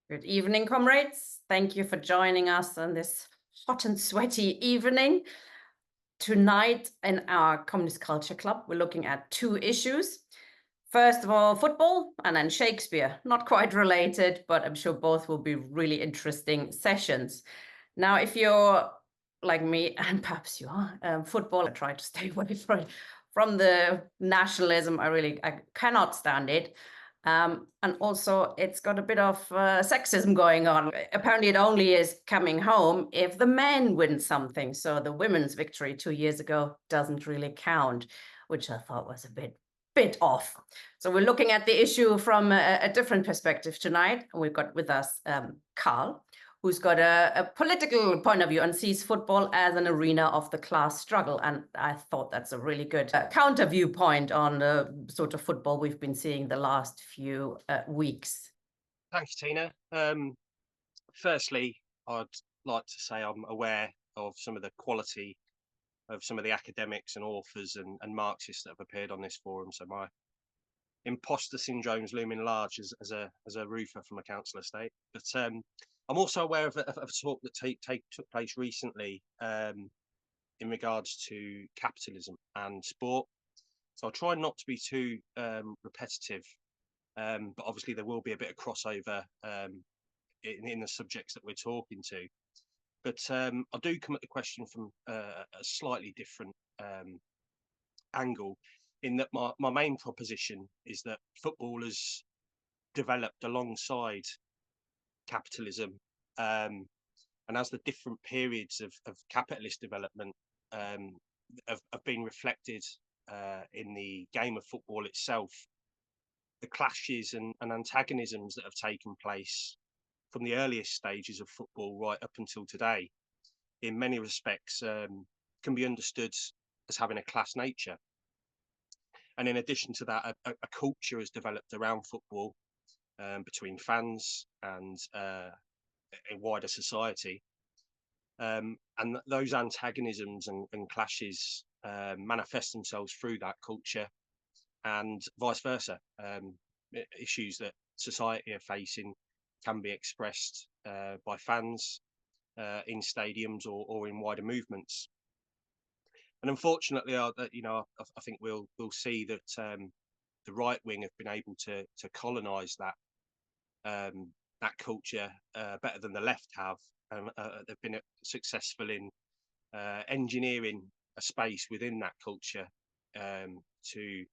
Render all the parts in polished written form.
Good evening, comrades. Thank you for joining us on this hot and sweaty evening. Tonight, in our Communist Culture Club, we're looking at two issues. First of all, football, and then Shakespeare. Not quite related, but I'm sure both will be really interesting sessions. Now, if you're like me, and perhaps you are, football, I try to stay away from the nationalism. I cannot stand it. And also, it's got a bit of sexism going on. Apparently, it only is coming home if the men win something. So the women's victory 2 years ago doesn't really count, which I thought was a bit off. So we're looking at the issue from a different perspective tonight. And we've got with us Carl, who's got a political point of view and sees football as an arena of the class struggle. And I thought that's a really good counter viewpoint on the sort of football we've been seeing the last few weeks. Thanks, Tina. Firstly, I'd like to say I'm aware of some of the quality of some of the academics and authors and Marxists that have appeared on this forum. So my imposter syndrome's looming large as a roofer from a council estate. But I'm also aware of a talk that took place recently in regards to capitalism and sport. So I'll try not to be too repetitive, but obviously there will be a bit of crossover in the subjects that we're talking to. But I do come at the question from a slightly different angle, in that my main proposition is that football has developed alongside capitalism, and as the different periods of capitalist development have been reflected in the game of football itself, the clashes and antagonisms that have taken place from the earliest stages of football right up until today, in many respects, can be understood as having a class nature. And in addition to that, a culture has developed around football between fans and a wider society. And those antagonisms and clashes manifest themselves through that culture, and vice versa. Issues that society are facing can be expressed by fans in stadiums or in wider movements. And unfortunately, I think we'll see that the right wing have been able to colonise that culture better than the left have. They've been successful in engineering a space within that culture to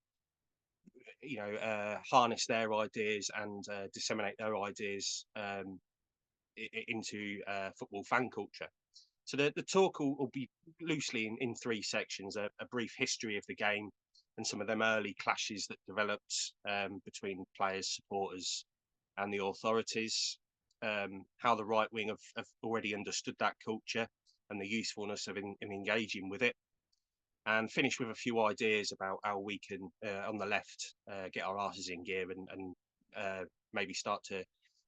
harness their ideas and disseminate their ideas into football fan culture. So the talk will be loosely in three sections: a brief history of the game and some of them early clashes that developed between players, supporters, and the authorities. How the right wing have already understood that culture and the usefulness of in engaging with it, and finish with a few ideas about how we can, on the left, get our asses in gear and maybe start to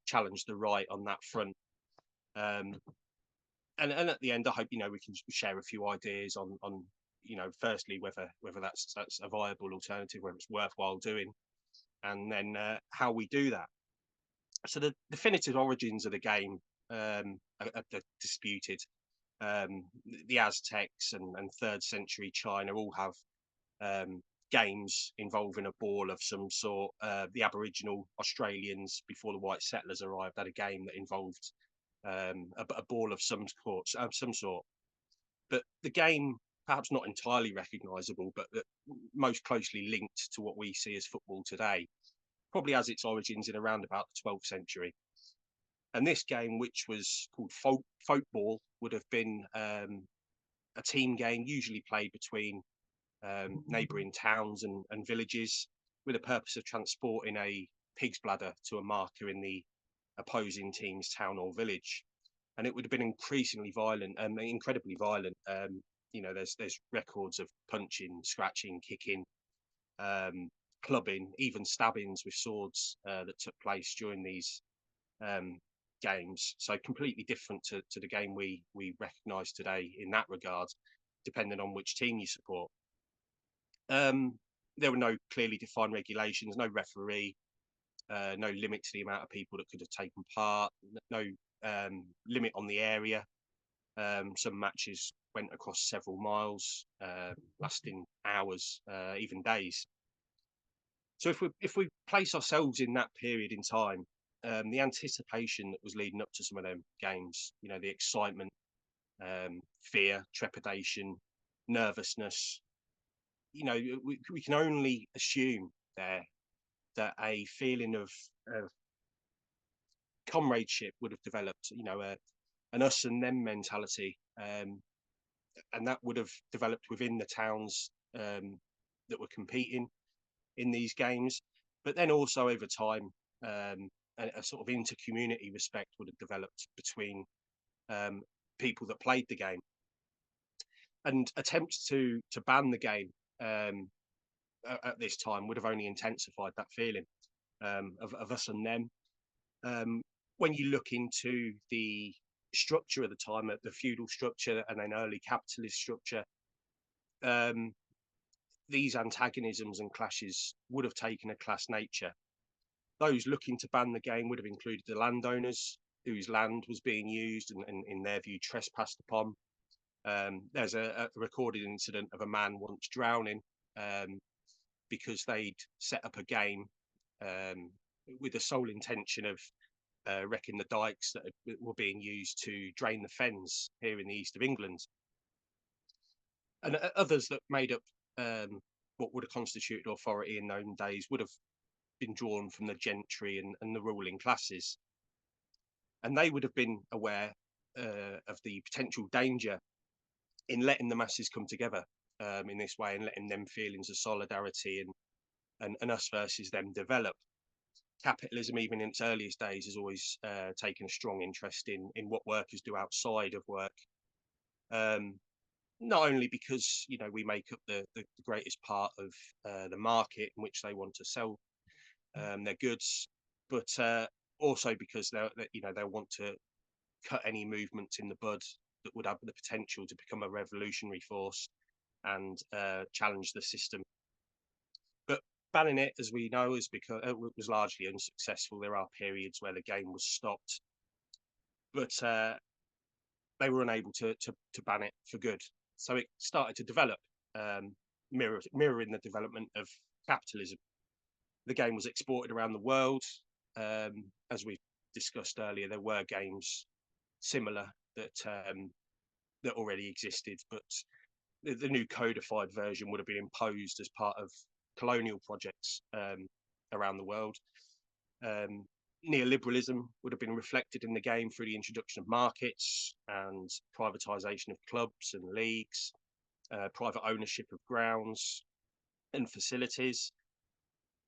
challenge the right on that front. And at the end, I hope we can share a few ideas on firstly whether that's a viable alternative, whether it's worthwhile doing, and then how we do that. So the definitive origins of the game are disputed. The Aztecs and 3rd century China all have games involving a ball of some sort. The Aboriginal Australians, before the white settlers arrived, had a game that involved a ball of some sort. But the game, perhaps not entirely recognisable, but that most closely linked to what we see as football today, probably has its origins in around about the 12th century. And this game, which was called folkball, would have been a team game, usually played between neighbouring towns and villages, with the purpose of transporting a pig's bladder to a marker in the opposing team's town or village. And it would have been increasingly violent, incredibly violent. There's records of punching, scratching, kicking, clubbing, even stabbings with swords that took place during these games. So completely different to the game we recognise today in that regard, depending on which team you support. There were no clearly defined regulations, no referee, no limit to the amount of people that could have taken part, no limit on the area. Some matches went across several miles, lasting hours, even days. So if we place ourselves in that period in time, the anticipation that was leading up to some of them games, you know, the excitement, fear, trepidation, nervousness, you know, we can only assume there that a feeling of comradeship would have developed, you know, an us and them mentality, and that would have developed within the towns that were competing in these games. But then also over time, a sort of inter-community respect would have developed between people that played the game. And attempts to ban the game at this time would have only intensified that feeling of us and them. When you look into the structure of the time, the feudal structure and then early capitalist structure, these antagonisms and clashes would have taken a class nature. Those looking to ban the game would have included the landowners whose land was being used and in their view, trespassed upon. There's a recorded incident of a man once drowning because they'd set up a game with the sole intention of wrecking the dikes that were being used to drain the fens here in the east of England. And others that made up what would have constituted authority in those days would have been drawn from the gentry and the ruling classes. And they would have been aware of the potential danger in letting the masses come together in this way and letting them feelings of solidarity and us versus them develop. Capitalism, even in its earliest days, has always taken a strong interest in what workers do outside of work. Not only because, you know, we make up the greatest part of the market in which they want to sell their goods, but also because they want to cut any movements in the bud that would have the potential to become a revolutionary force and challenge the system. But banning it, as we know, was largely unsuccessful. There are periods where the game was stopped, but they were unable to ban it for good. So it started to develop, mirroring the development of capitalism. The game was exported around the world. As we discussed earlier, there were games similar that already existed, but the new codified version would have been imposed as part of colonial projects around the world. Neoliberalism would have been reflected in the game through the introduction of markets and privatization of clubs and leagues, private ownership of grounds and facilities,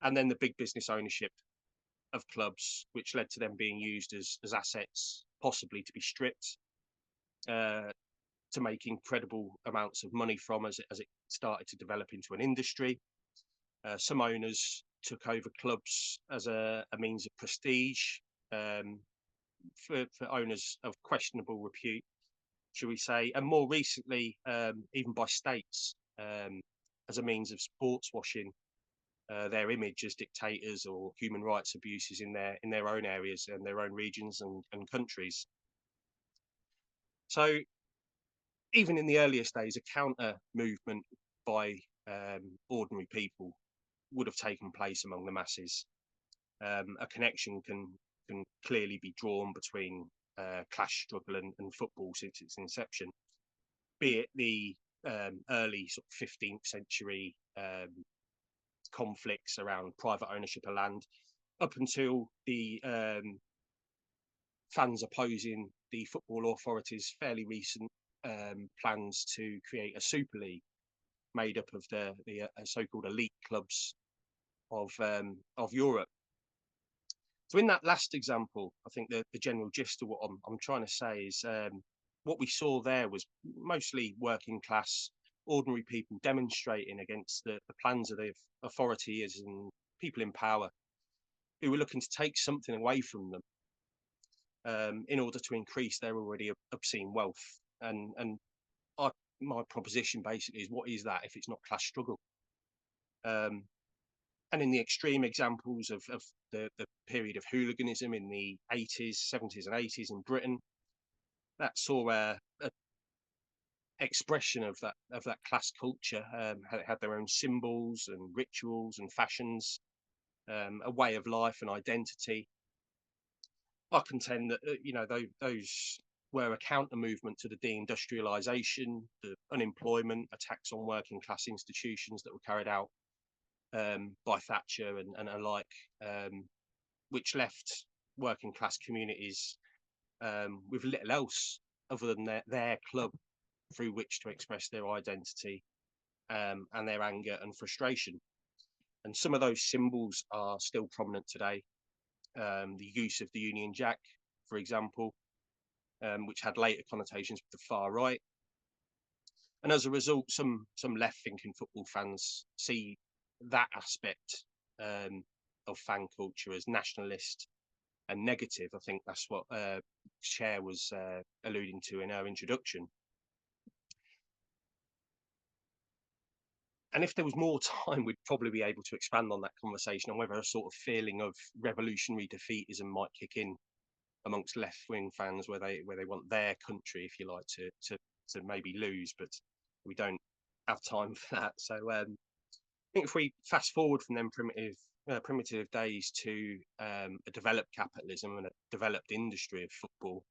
and then the big business ownership of clubs, which led to them being used as assets, possibly to be stripped, to make incredible amounts of money from as it started to develop into an industry. Some owners took over clubs as a means of prestige for owners of questionable repute, shall we say, and more recently, even by states as a means of sports washing their image as dictators or human rights abuses in their own areas and their own regions and countries. So even in the earliest days, a counter movement by ordinary people would have taken place among the masses. A connection can clearly be drawn between class struggle and football since its inception, be it the early sort of 15th century conflicts around private ownership of land, up until the fans opposing the football authorities' fairly recent plans to create a super league made up of the so-called elite clubs of Europe. So in that last example, I think the general gist of what I'm trying to say is what we saw there was mostly working class, ordinary people demonstrating against the plans of the authorities and people in power who were looking to take something away from them in order to increase their already obscene wealth. And my proposition basically is, what is that if it's not class struggle? And And in the extreme examples of the period of hooliganism in the 80s, 70s and 80s in Britain, that saw a expression of that class culture. Had their own symbols and rituals and fashions, a way of life and identity. I contend that those were a counter movement to the deindustrialization, the unemployment, attacks on working class institutions that were carried out by Thatcher and alike, which left working class communities with little else other than their club through which to express their identity and their anger and frustration. And some of those symbols are still prominent today. The use of the Union Jack, for example, which had later connotations with the far right. And as a result, some left-thinking football fans see that aspect of fan culture as nationalist and negative. I think that's what Cher was alluding to in her introduction. And if there was more time, we'd probably be able to expand on that conversation on whether a sort of feeling of revolutionary defeatism might kick in amongst left-wing fans, where they want their country, if you like, to maybe lose, but we don't have time for that. So I think if we fast forward from them primitive days to a developed capitalism and a developed industry of football,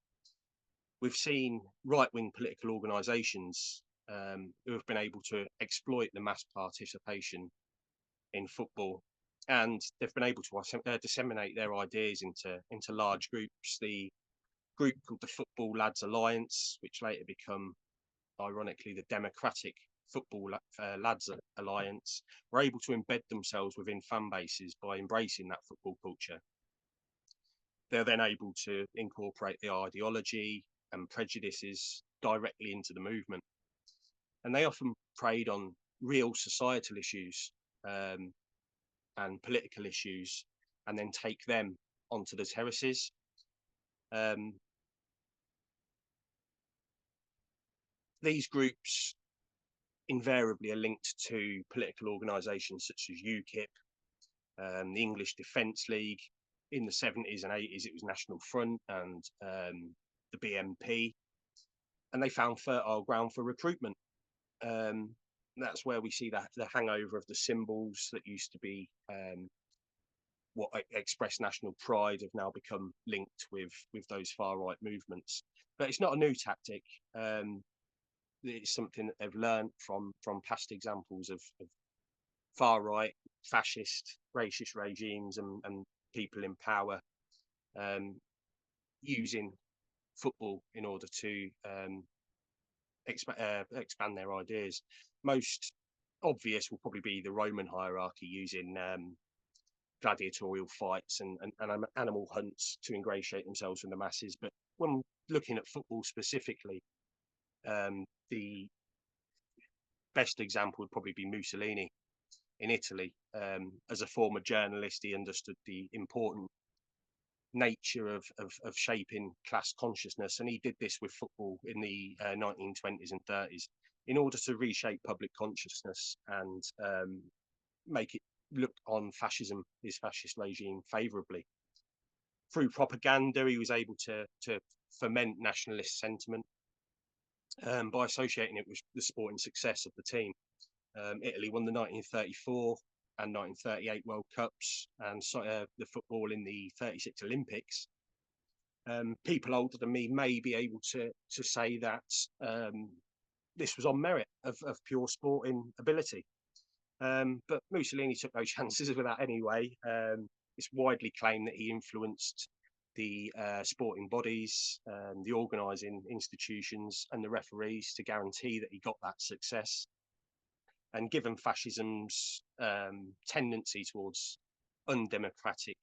we've seen right-wing political organisations who have been able to exploit the mass participation in football, and they've been able to disseminate their ideas into large groups. The group called the Football Lads Alliance, which later become, ironically, the Democratic Football Lads Alliance, were able to embed themselves within fan bases by embracing that football culture. They're then able to incorporate the ideology and prejudices directly into the movement. And they often preyed on real societal issues and political issues, and then take them onto the terraces. These groups invariably are linked to political organisations such as UKIP, the English Defence League. In the 70s and 80s, it was National Front and the BNP, and they found fertile ground for recruitment. That's where we see the hangover of the symbols that used to be what express national pride have now become linked with those far right movements. But it's not a new tactic. It's something that they've learned from past examples of far right, fascist, racist regimes and people in power using football in order to expand their ideas. Most obvious will probably be the Roman hierarchy using gladiatorial fights and animal hunts to ingratiate themselves with the masses. But when looking at football specifically, the best example would probably be Mussolini in Italy. As a former journalist, he understood the important nature of shaping class consciousness, and he did this with football in the 1920s and 30s in order to reshape public consciousness and make it look on fascism, his fascist regime, favourably. Through propaganda, he was able to foment nationalist sentiment by associating it with the sporting success of the team. Italy won the 1934 and 1938 World Cups and the football in the 36 Olympics. People older than me may be able to say that this was on merit of pure sporting ability. But Mussolini took no chances with that anyway. It's widely claimed that he influenced the sporting bodies, the organising institutions and the referees to guarantee that he got that success. And given fascism's tendency towards undemocratic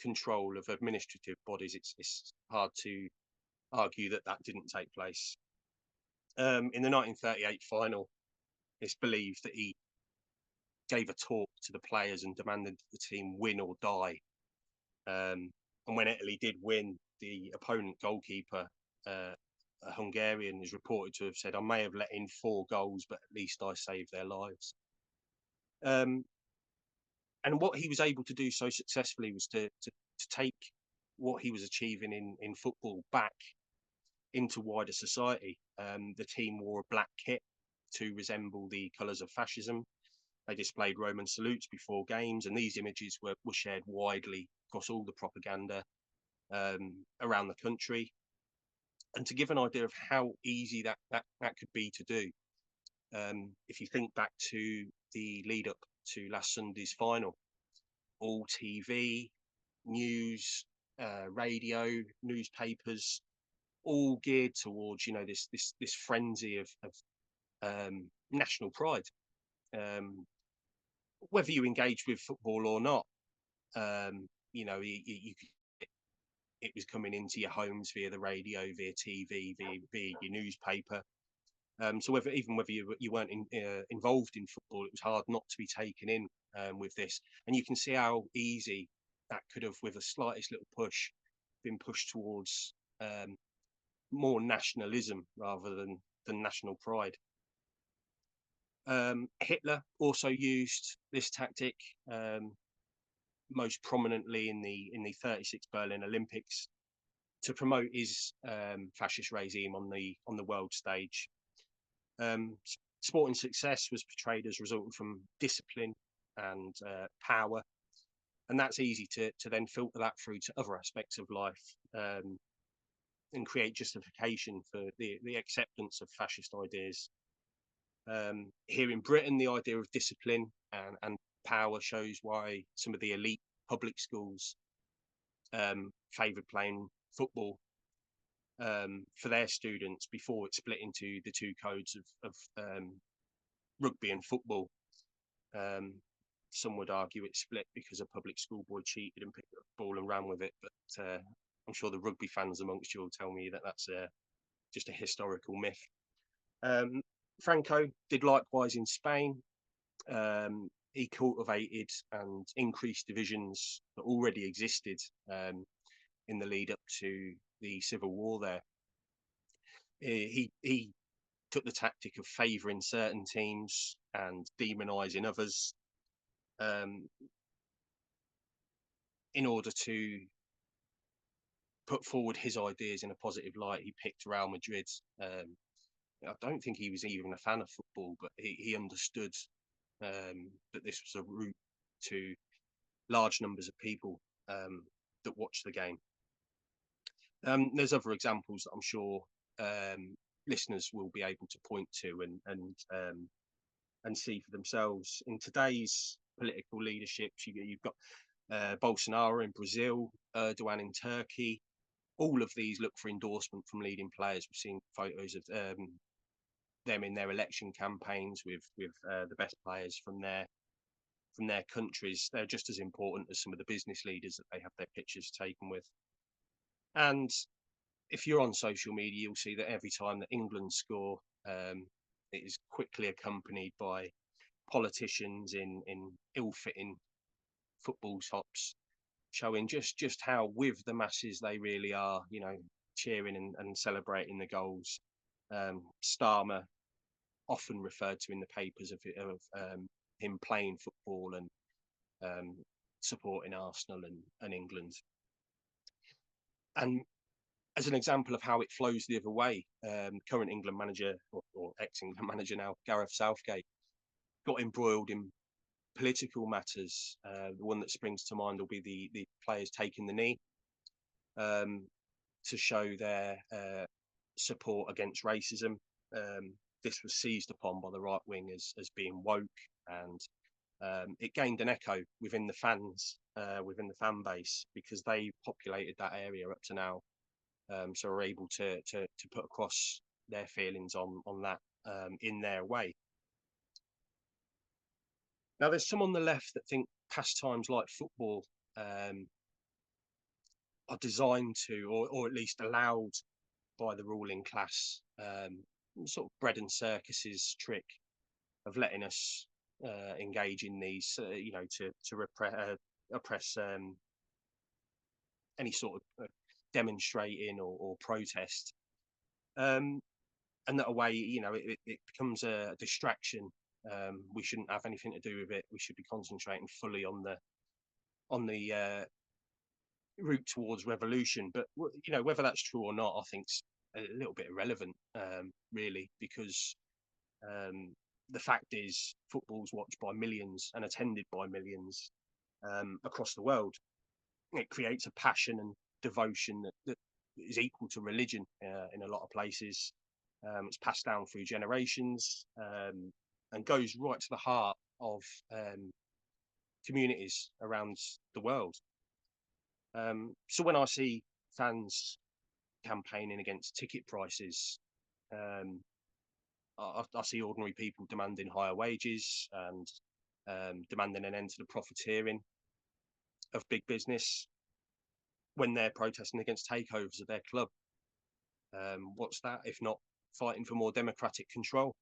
control of administrative bodies, it's hard to argue that didn't take place. In the 1938 final, it's believed that he gave a talk to the players and demanded that the team win or die. And when Italy did win, the opponent goalkeeper, a Hungarian, is reported to have said, "I may have let in 4 goals, but at least I saved their lives." And what he was able to do so successfully was to take what he was achieving in football back into wider society. The team wore a black kit to resemble the colours of fascism. They displayed Roman salutes before games, and these images were shared widely across all the propaganda around the country. And to give an idea of how easy that could be to do, if you think back to the lead up to last Sunday's final, all TV, news, radio, newspapers, all geared towards this frenzy of national pride. Whether you engage with football or not, it was coming into your homes via the radio, via TV, via your newspaper. So whether you weren't involved in football, it was hard not to be taken in with this. And you can see how easy that could have, with a slightest little push, been pushed towards more nationalism rather than national pride. Hitler also used this tactic, most prominently in the 36 Berlin Olympics, to promote his fascist regime on the world stage. Sporting success was portrayed as resulting from discipline and power, and that's easy to then filter that through to other aspects of life and create justification for the acceptance of fascist ideas. Here in Britain, the idea of discipline and power shows why some of the elite public schools favoured playing football for their students before it split into the two codes of rugby and football. Some would argue it split because a public school boy cheated and picked up the ball and ran with it, but I'm sure the rugby fans amongst you will tell me that that's just a historical myth. Franco did likewise in Spain. He cultivated and increased divisions that already existed in the lead up to the civil war there. He took the tactic of favouring certain teams and demonising others in order to put forward his ideas in a positive light. He picked Real Madrid. I don't think he was even a fan of football, but he understood that this was a route to large numbers of people that watch the game. There's other examples that I'm sure listeners will be able to point to and see for themselves. In today's political leadership, you've got Bolsonaro in Brazil, Erdogan in Turkey. All of these look for endorsement from leading players. We've seen photos of them in their election campaigns with the best players from their countries. They're just as important as some of the business leaders that they have their pictures taken with. And if you're on social media, you'll see that every time that England score, it is quickly accompanied by politicians in ill-fitting football tops, showing just how with the masses they really are, cheering and celebrating the goals. Starmer, often referred to in the papers of him playing football and supporting Arsenal and England. And as an example of how it flows the other way, current England manager or ex-England manager now, Gareth Southgate, got embroiled in political matters. The one that springs to mind will be the players taking the knee to show their support against racism. This was seized upon by the right wing as being woke, and it gained an echo within the fans, within the fan base, because they populated that area up to now. So we're able to put across their feelings on that in their way. Now, there's some on the left that think pastimes like football are designed to, or at least allowed by the ruling class, sort of bread and circuses trick of letting us engage in these, to oppress any sort of demonstrating or protest, and that a way, it becomes a distraction We shouldn't have anything to do with it. We should be concentrating fully on the route towards revolution. But whether that's true or not, I think's a little bit irrelevant, really, because the fact is football's watched by millions and attended by millions across the world. It creates a passion and devotion that is equal to religion in a lot of places. It's passed down through generations and goes right to the heart of communities around the world. So when I see fans campaigning against ticket prices, I see ordinary people demanding higher wages and demanding an end to the profiteering of big business when they're protesting against takeovers of their club. What's that if not fighting for more democratic control?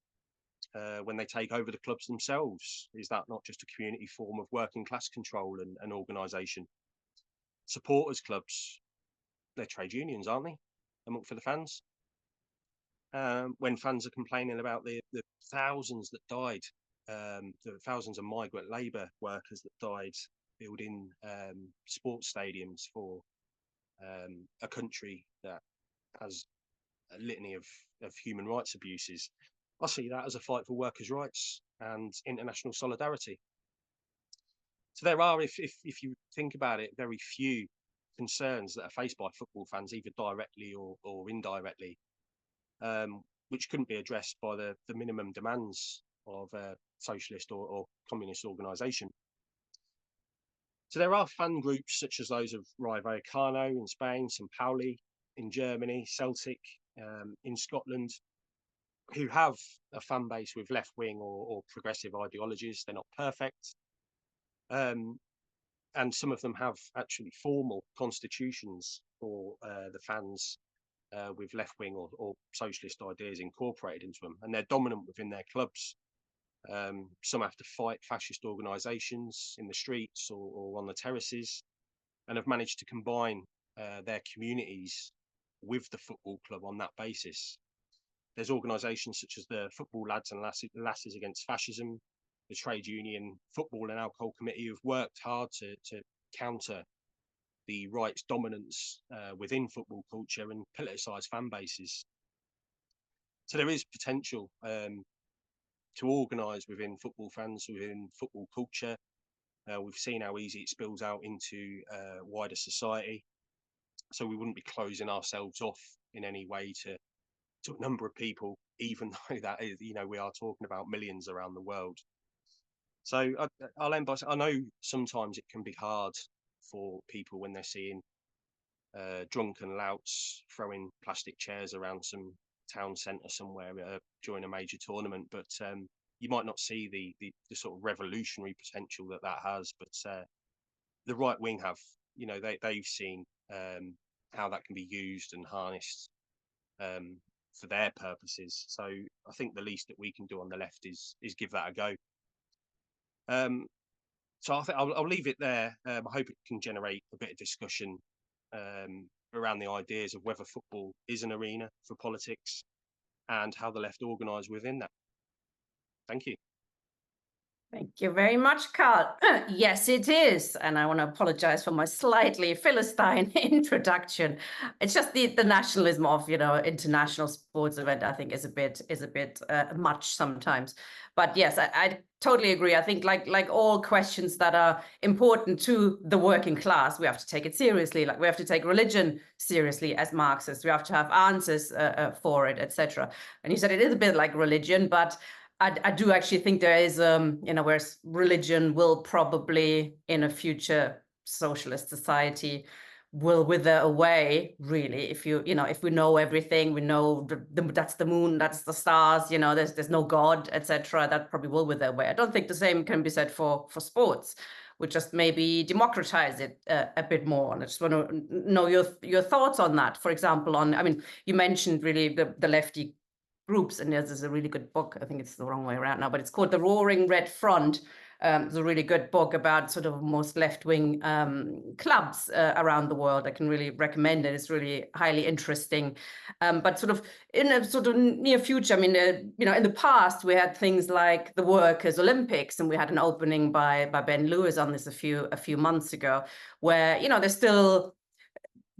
When they take over the clubs themselves, is that not just a community form of working class control and organisation? Supporters clubs, they're trade unions, aren't they, for the fans? When fans are complaining about the thousands that died, the thousands of migrant labour workers that died building sports stadiums for a country that has a litany of human rights abuses, I see that as a fight for workers' rights and international solidarity. So there are, if you think about it, very few concerns that are faced by football fans, either directly or indirectly, which couldn't be addressed by the minimum demands of a socialist or communist organisation. So there are fan groups such as those of Rayo Vallecano in Spain, St. Pauli in Germany, Celtic in Scotland, who have a fan base with left-wing or progressive ideologies. They're not perfect. And some of them have actually formal constitutions for the fans with left-wing or socialist ideas incorporated into them, and they're dominant within their clubs. Some have to fight fascist organisations in the streets or on the terraces, and have managed to combine their communities with the football club on that basis. There's organisations such as the Football Lads and Lasses Against Fascism, the Trade Union Football and Alcohol Committee, who've worked hard to counter the right's dominance within football culture and politicised fan bases. So there is potential to organise within football fans, within football culture. We've seen how easy it spills out into wider society. So we wouldn't be closing ourselves off in any way to a number of people, even though that is, we are talking about millions around the world. So I'll end by saying, I know sometimes it can be hard for people when they're seeing drunken louts throwing plastic chairs around some town centre somewhere during a major tournament, but you might not see the sort of revolutionary potential that has. But the right wing have, they've seen how that can be used and harnessed for their purposes. So I think the least that we can do on the left is give that a go. So I think I'll leave it there. I hope it can generate a bit of discussion around the ideas of whether football is an arena for politics and how the left organise within that. Thank you. Thank you very much, Carl. Yes, it is. And I want to apologize for my slightly Philistine introduction. It's just the nationalism of, international sports event, I think is a bit much sometimes. But yes, I totally agree. I think like all questions that are important to the working class, we have to take it seriously. Like we have to take religion seriously as Marxists. We have to have answers for it, etc. And you said it is a bit like religion, but I do actually think there is, whereas religion will probably in a future socialist society will wither away, really. If if we know everything, we know that's the moon, that's the stars, there's no God, etc. That probably will wither away. I don't think the same can be said for sports. We just maybe democratize it a bit more. And I just want to know your thoughts on that. For example, you mentioned really the lefty groups, and there's a really good book, I think it's the wrong way around now, but it's called The Roaring Red Front, It's a really good book about sort of most left-wing clubs around the world. I can really recommend it. It's really highly interesting. But sort of in a sort of near future, I mean, in the past we had things like the Workers' Olympics, and we had an opening by Ben Lewis on this a few months ago, where there's still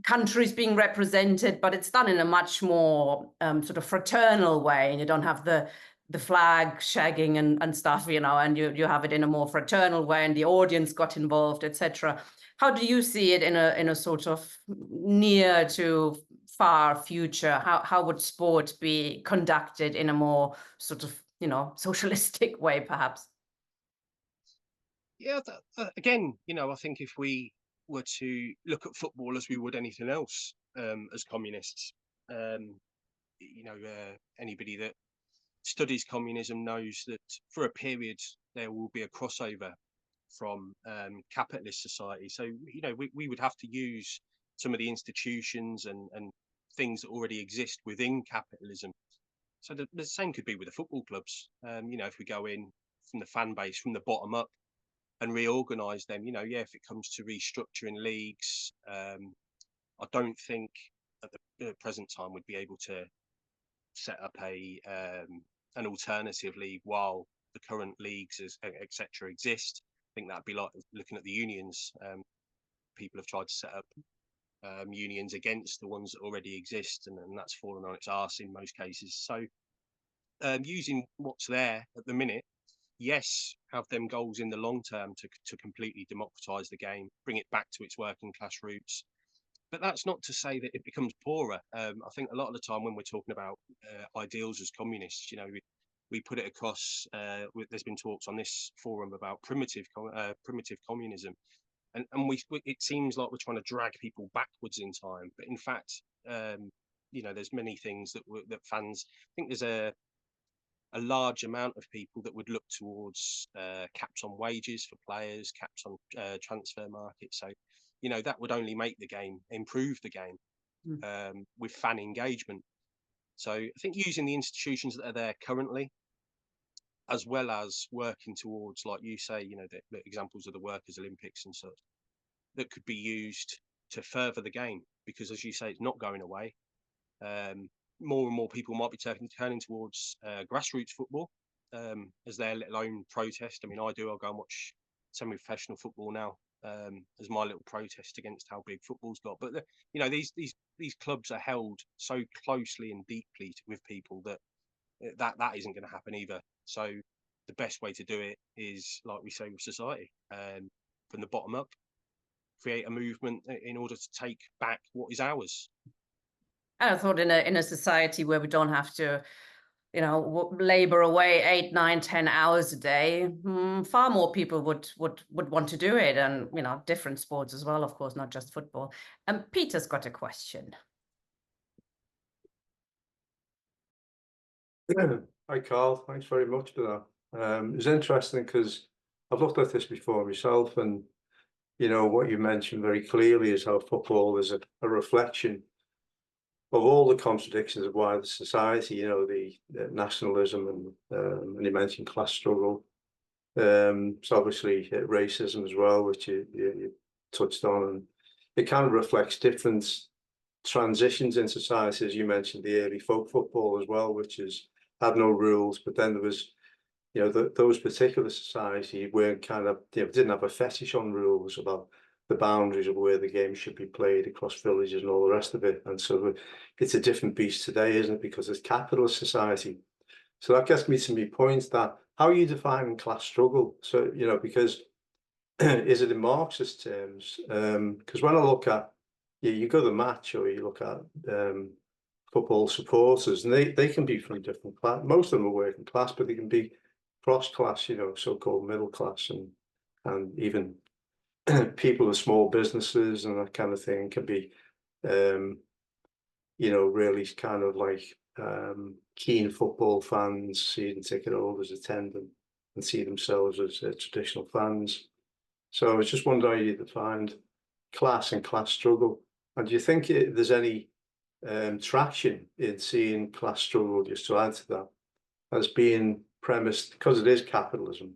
countries being represented, but it's done in a much more sort of fraternal way, and you don't have the flag shagging and stuff, and you have it in a more fraternal way, and the audience got involved, etc. How do you see it in a sort of near to far future? How would sport be conducted in a more sort of socialistic way, perhaps? Yeah, again, I think if we were to look at football as we would anything else, as communists, anybody that studies communism knows that for a period there will be a crossover from capitalist society. So we would have to use some of the institutions and things that already exist within capitalism. So the same could be with the football clubs. If we go in from the fan base, from the bottom up, and reorganize them, if it comes to restructuring leagues, I don't think at the present time we'd be able to set up an alternative league while the current leagues etc. exist. I think that'd be like looking at the unions. People have tried to set up unions against the ones that already exist, and that's fallen on its arse in most cases. So using what's there at the minute, yes, have them goals in the long term to completely democratize the game, bring it back to its working class roots. But that's not to say that it becomes poorer. I think a lot of the time when we're talking about ideals as communists, we put it across. There's been talks on this forum about primitive communism, and it seems like we're trying to drag people backwards in time. But in fact, there's many things that fans. I think there's a large amount of people that would look towards caps on wages for players, caps on transfer markets. So, that would only make the game, improve the game with fan engagement. So I think using the institutions that are there currently, as well as working towards, like you say, the examples of the Workers' Olympics and such, that could be used to further the game, because as you say, it's not going away. More and more people might be turning towards grassroots football as their little own protest. I mean, I'll go and watch semi-professional football now as my little protest against how big football's got. But these clubs are held so closely and deeply with people that isn't going to happen either. So the best way to do it is, like we say with society, from the bottom up, create a movement in order to take back what is ours. And I thought in a society where we don't have to, labor away 8, 9, 10 hours a day, far more people would want to do it, and different sports as well, of course, not just football. And Peter's got a question. Hi, Carl. Thanks very much for that. It's interesting because I've looked at this before myself, and what you mentioned very clearly is how football is a reflection of all the contradictions of wider society. The nationalism and you mentioned class struggle. It's obviously racism as well, which you touched on, and it kind of reflects different transitions in society. As you mentioned, the early folk football as well, which had no rules, but then there was, those particular societies weren't didn't have a fetish on rules about the boundaries of where the game should be played across villages and all the rest of it. And so it's a different beast today, isn't it? Because it's capitalist society. So that gets me to my point that how are you defining class struggle? So, because is it in Marxist terms? Because when I look at, you go to the match or you look at football supporters, and they can be from different class. Most of them are working class, but they can be cross-class, so-called middle class, and even people with small businesses and that kind of thing can be, really kind of like keen football fans, season ticket holders attending and see themselves as traditional fans. So I was just wondering how you defined class and class struggle. And do you think there's any traction in seeing class struggle, just to add to that, as being premised, because it is capitalism,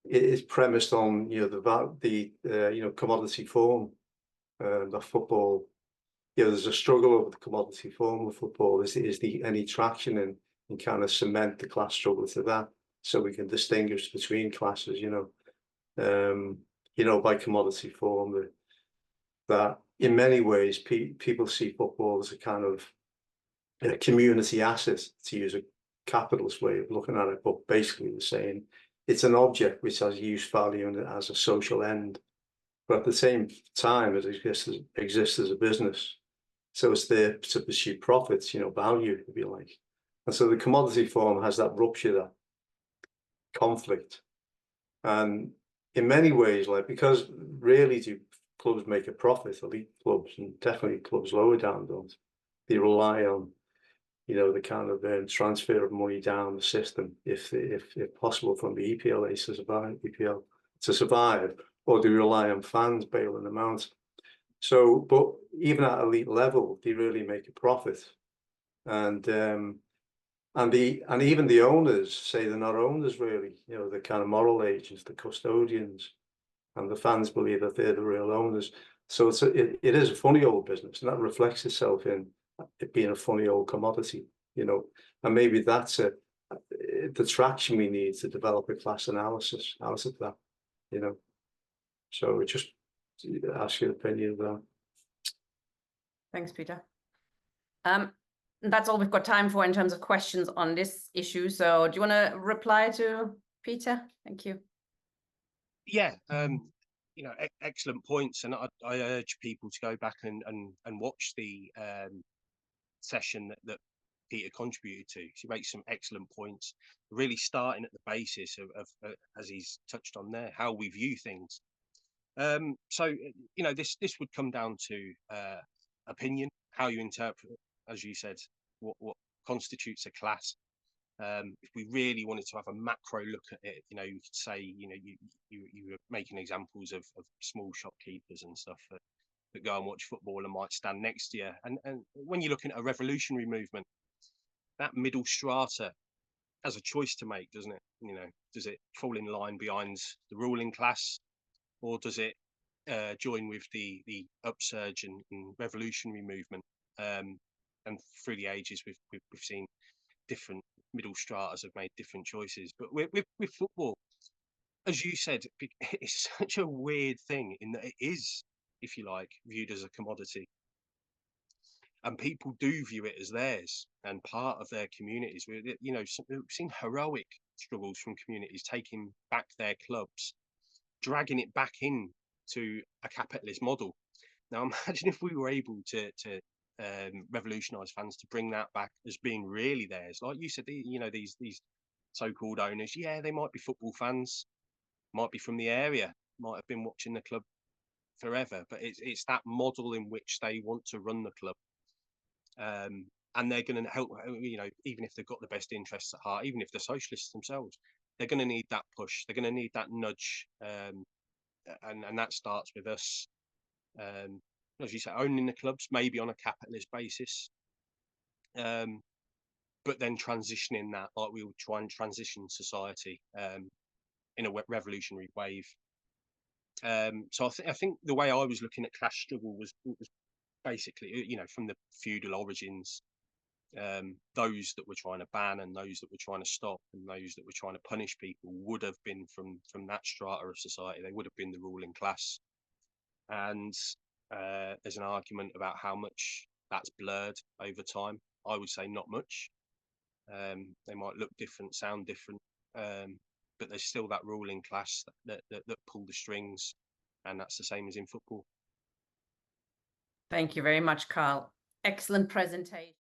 is premised on, you know, the commodity form, the football. You know, there's a struggle over the commodity form of football. Is any traction in kind of cement the class struggle to that, so we can distinguish between classes, by commodity form, that in many ways people see football as a kind of a community asset, to use a capitalist way of looking at it, but basically they're saying it's an object which has use value and it has a social end, but at the same time it exists as a business. So it's there to pursue profits, value, if you like. And so the commodity form has that rupture, that conflict. And in many ways, because rarely do clubs make a profit, elite clubs, and definitely clubs lower down don't. They rely on, the kind of transfer of money down the system, if possible, from the EPL to survive, or do rely on fans bailing them out. So, but even at elite level, they really make a profit, and even the owners say they're not owners really. The kind of moral agents, the custodians, and the fans believe that they're the real owners. So it is a funny old business, and that reflects itself in it being a funny old commodity. And maybe that's the traction we need to develop a class analysis out of that. So it just ask your opinion of that. Thanks, Peter. That's all we've got time for in terms of questions on this issue. So do you want to reply to Peter? Thank you. Yeah, excellent points, and I urge people to go back and watch the session that Peter contributed to. He makes some excellent points, really starting at the basis of as he's touched on there, how we view things. So this would come down to opinion, how you interpret, as you said, what constitutes a class. If we really wanted to have a macro look at it, you could say, you were making examples of small shopkeepers and stuff that go and watch football and might stand next to you. And when you're looking at a revolutionary movement, that middle strata has a choice to make, doesn't it? Does it fall in line behind the ruling class, or does it join with the upsurge and revolutionary movement? And through the ages, we've seen different middle stratas have made different choices. But with football, as you said, it's such a weird thing in that it is, if you like, viewed as a commodity. And people do view it as theirs and part of their communities. We've seen heroic struggles from communities taking back their clubs, dragging it back in to a capitalist model. Now, imagine if we were able to revolutionize fans, to bring that back as being really theirs. Like you said, these so-called owners, they might be football fans, might be from the area, might have been watching the club forever, but it's that model in which they want to run the club. And they're going to help, even if they've got the best interests at heart, even if they're socialists themselves, they're going to need that push. They're going to need that nudge. And that starts with us, as you say, owning the clubs, maybe on a capitalist basis, but then transitioning that, like we would try and transition society in a revolutionary wave. So I think the way I was looking at class struggle was basically, from the feudal origins, those that were trying to ban and those that were trying to stop and those that were trying to punish people would have been from that strata of society. They would have been the ruling class. And there's an argument about how much that's blurred over time. I would say not much. They might look different, sound different, but there's still that ruling class that pull the strings, and that's the same as in football. Thank you very much, Carl. Excellent presentation.